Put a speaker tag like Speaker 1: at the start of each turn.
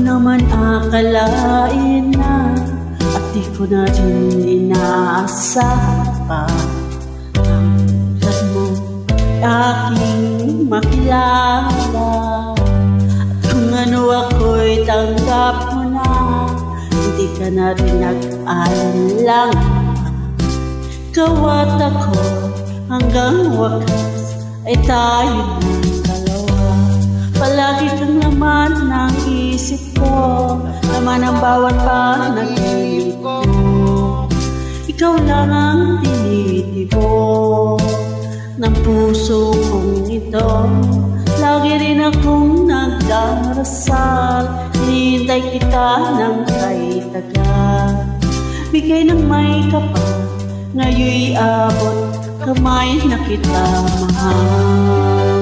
Speaker 1: naman akalain na at di ko na rin inaasahan pa hanggang mo aking makilala. At kung ano ako'y tanggap mo na, hindi ka na rin nag-alang. Ikaw at ako hanggang wakas ay tayo ng dalawa. Palagi kang laman ng isip ko, laman ang bawat panaginip ko. Ikaw lang ang tinitibok ng puso kong ito. Lagi rin akong nagdarasal, hinihintay kita ng kay tagal. Bigay ng may kapal, ngayon'y abot kamay na kita mahal.